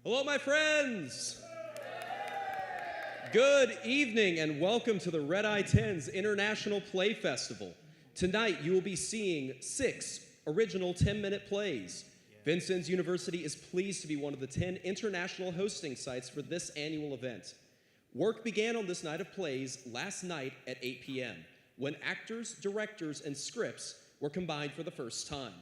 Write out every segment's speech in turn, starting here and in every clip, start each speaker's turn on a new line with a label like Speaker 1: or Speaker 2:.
Speaker 1: Hello, my friends. Good evening and welcome to the RedEye10s International Play Festival. Tonight you will be seeing 6 original 10-minute plays. Vincennes University is pleased to be one of the 10 international hosting sites for this annual event. Work began on this night of plays last night at 8 p.m. when actors, directors, and scripts were combined for the first time.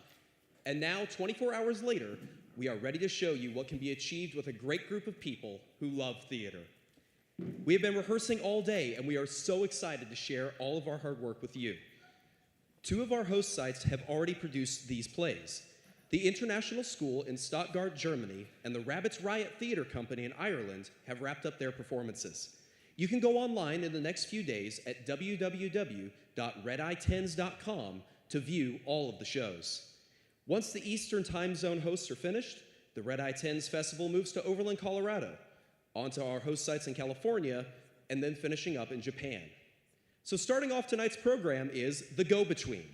Speaker 1: And now, 24 hours later, we are ready to show you what can be achieved with a great group of people who love theater. We have been rehearsing all day, and we are so excited to share all of our hard work with you. 2 of our host sites have already produced these plays. The International School in Stuttgart, Germany, and the Rabbits Riot Theatre Company in Ireland have wrapped up their performances. You can go online in the next few days at www.redeye10s.com to view all of the shows. Once the Eastern Time Zone hosts are finished, the RedEye10s Festival moves to Overland, Colorado, onto our host sites in California, and then finishing up in Japan. So starting off tonight's program is The Go-Between.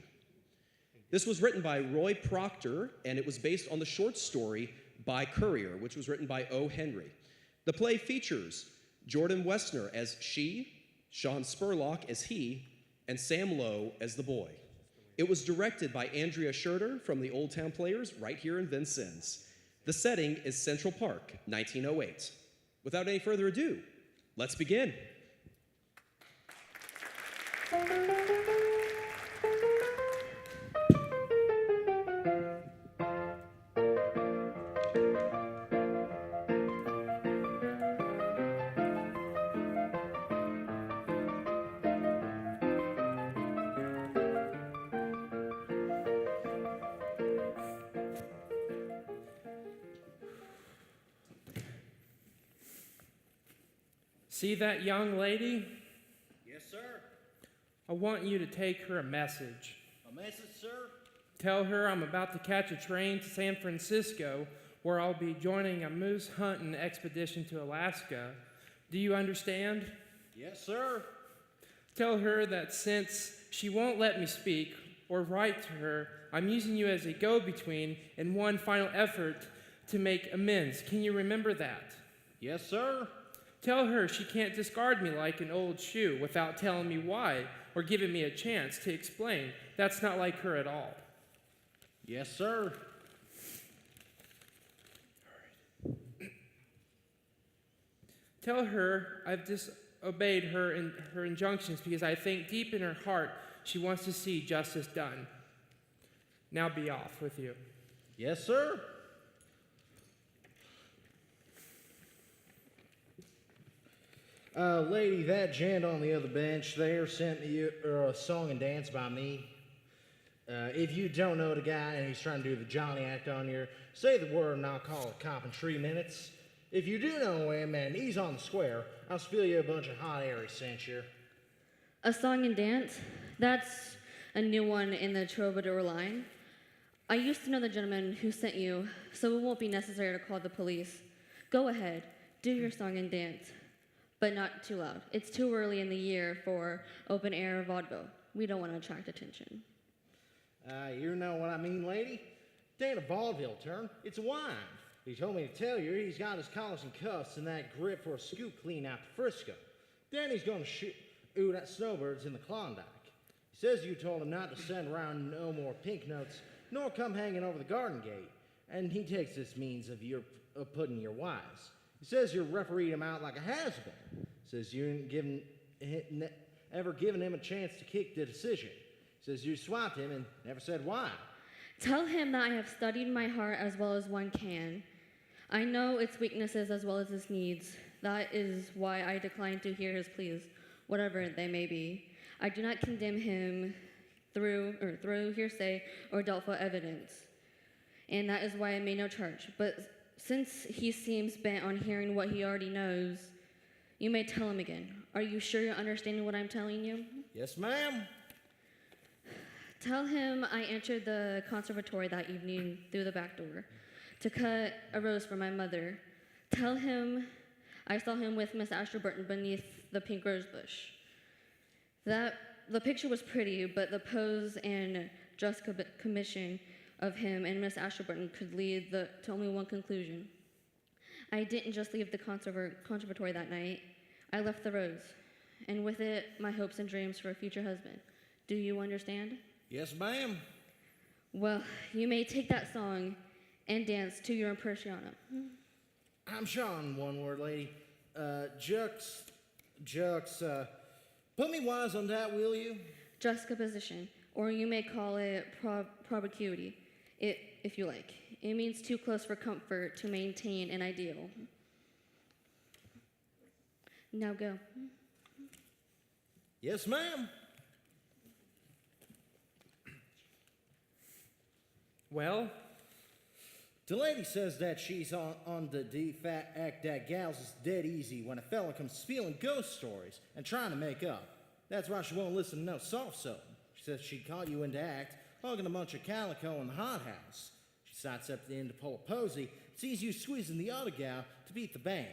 Speaker 1: This was written by Roy Proctor, and it was based on the short story By Courier, which was written by O. Henry. The play features Jordan Westner as she, Sean Spurlock as he, and Sam Lowe as the boy. It was directed by Andrea Schurter from the Old Town Players right here in Vincennes. The setting is Central Park, 1908. Without any further ado, let's begin.
Speaker 2: See that young lady?
Speaker 3: Yes, sir.
Speaker 2: I want you to take her a message.
Speaker 3: A message, sir?
Speaker 2: Tell her I'm about to catch a train to San Francisco, where I'll be joining a moose hunting expedition to Alaska. Do you understand?
Speaker 3: Yes, sir.
Speaker 2: Tell her that since she won't let me speak or write to her, I'm using you as a go-between in one final effort to make amends. Can you remember that?
Speaker 3: Yes, sir.
Speaker 2: Tell her she can't discard me like an old shoe without telling me why or giving me a chance to explain. That's not like her at all.
Speaker 3: Yes, sir.
Speaker 2: Tell her I've disobeyed her in her injunctions because I think deep in her heart she wants to see justice done. Now be off with you.
Speaker 3: Yes, sir. Lady, that gent on the other bench there sent you a song and dance by me. If you don't know the guy and he's trying to do the Johnny act on you, say the word and I'll call a cop in 3 minutes. If you do know him and he's on the square, I'll spill you a bunch of hot air he sent you.
Speaker 4: A song and dance? That's a new one in the troubadour line. I used to know the gentleman who sent you, so it won't be necessary to call the police. Go ahead, do your song and dance. But not too loud. It's too early in the year for open-air vaudeville. We don't want to attract attention.
Speaker 3: You know what I mean, lady? It ain't a vaudeville turn, it's a wind. He told me to tell you he's got his collars and cuffs and that grip for a scoop clean out to Frisco. Then he's going to shoot at snowbirds in the Klondike. He says you told him not to send around no more pink notes, nor come hanging over the garden gate. And he takes this means of putting your wise. He says you refereed him out like a has-been. Says you ain't ever given him a chance to kick the decision. Says you swiped him and never said why.
Speaker 4: Tell him that I have studied my heart as well as one can. I know its weaknesses as well as its needs. That is why I decline to hear his pleas, whatever they may be. I do not condemn him through hearsay or doubtful evidence. And that is why I made no charge. But since he seems bent on hearing what he already knows, you may tell him again. Are you sure you're understanding what I'm telling you?
Speaker 3: Yes, ma'am.
Speaker 4: Tell him I entered the conservatory that evening through the back door to cut a rose for my mother. Tell him I saw him with Miss Ashburton beneath the pink rose bush. The picture was pretty, but the pose and dress commission of him and Miss Ashburton could lead to only one conclusion. I didn't just leave the conservatory that night. I left the rose, and with it, my hopes and dreams for a future husband. Do you understand?
Speaker 3: Yes, ma'am.
Speaker 4: Well, you may take that song and dance to your impressiono.
Speaker 3: I'm Sean, one word, lady. Jux, put me wise on that, will you?
Speaker 4: Juxtaposition, or you may call it probicuity, if you like. It means too close for comfort to maintain an ideal. Now go.
Speaker 3: Yes, ma'am.
Speaker 2: Well,
Speaker 3: The lady says that she's on the fat act that gals is dead easy when a fella comes spilling ghost stories and trying to make up. That's why she won't listen to no soft soap. She says she caught you into act, hugging a bunch of calico in the hothouse. She sidesteps at the end to pull a posy, sees you squeezing the other gal to beat the band.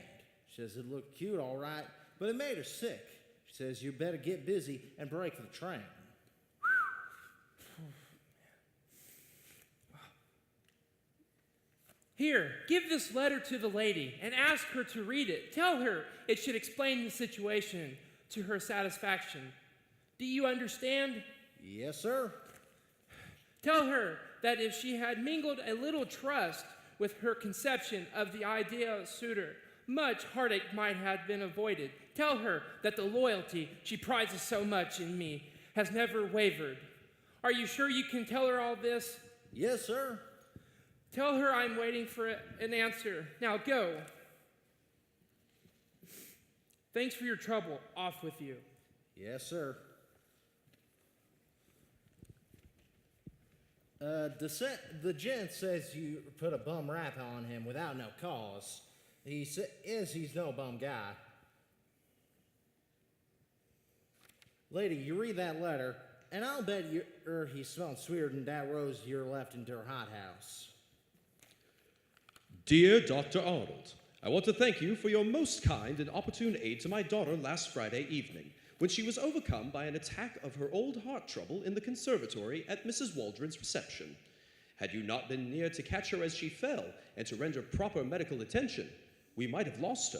Speaker 3: She says it looked cute, all right, but it made her sick. She says you better get busy and break the train.
Speaker 2: here, give this letter to the lady and ask her to read it. Tell her it should explain the situation to her satisfaction. Do you understand?
Speaker 3: Yes, sir.
Speaker 2: Tell her that if she had mingled a little trust with her conception of the ideal suitor, much heartache might have been avoided. Tell her that the loyalty she prizes so much in me has never wavered. Are you sure you can tell her all this?
Speaker 3: Yes, sir.
Speaker 2: Tell her I'm waiting for an answer. Now go. Thanks for your trouble. Off with you.
Speaker 3: Yes, sir. The gent says you put a bum rap on him without no cause. He says he's no bum guy. Lady, you read that letter, and I'll bet he's smelling sweeter than that rose you're left in her hothouse.
Speaker 1: Dear Dr. Arnold, I want to thank you for your most kind and opportune aid to my daughter last Friday evening, when she was overcome by an attack of her old heart trouble in the conservatory at Mrs. Waldron's reception. Had you not been near to catch her as she fell and to render proper medical attention, we might have lost her.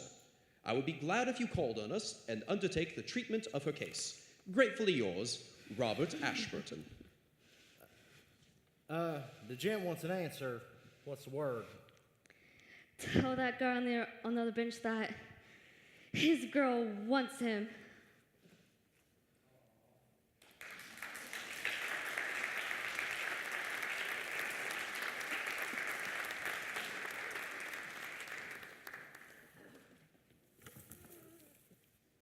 Speaker 1: I would be glad if you called on us and undertake the treatment of her case. Gratefully yours, Robert Ashburton.
Speaker 3: The gent wants an answer. What's the word?
Speaker 4: Tell that guy on the other bench that his girl wants him.